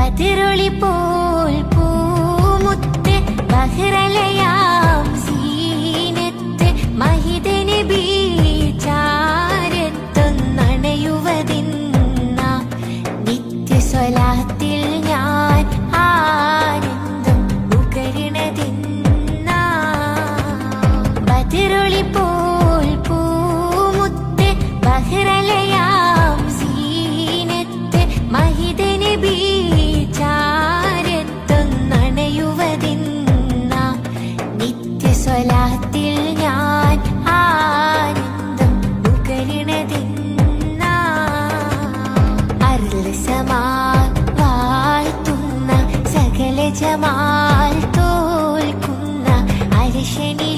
ബദറൊളി പോൽ പൂമുത്ത് ബഹ്റലയാം സീനത്ത് മഹിത നബി ചാരത്തൊന്നണയുവതിന്ന നിത്യ സ്വലാത്തിൽ ഞാൻ ആനന്ദം ഉകരണതിന്ന ബദറൊളി പോൽ പൂമുത്ത് ബഹ്റലയാം സീനത്ത് മഹിത നബി ചാരത്തൊന്നണയുവതിന്ന നിത്യ സ്വലാത്തിൽ ഞാൻ ആനന്ദം ഉകരണതിന്ന അർള് സമാൽ വാഴ്ത്തുന്ന സകല ജമാൽ തോൽക്കുന്ന അരശനി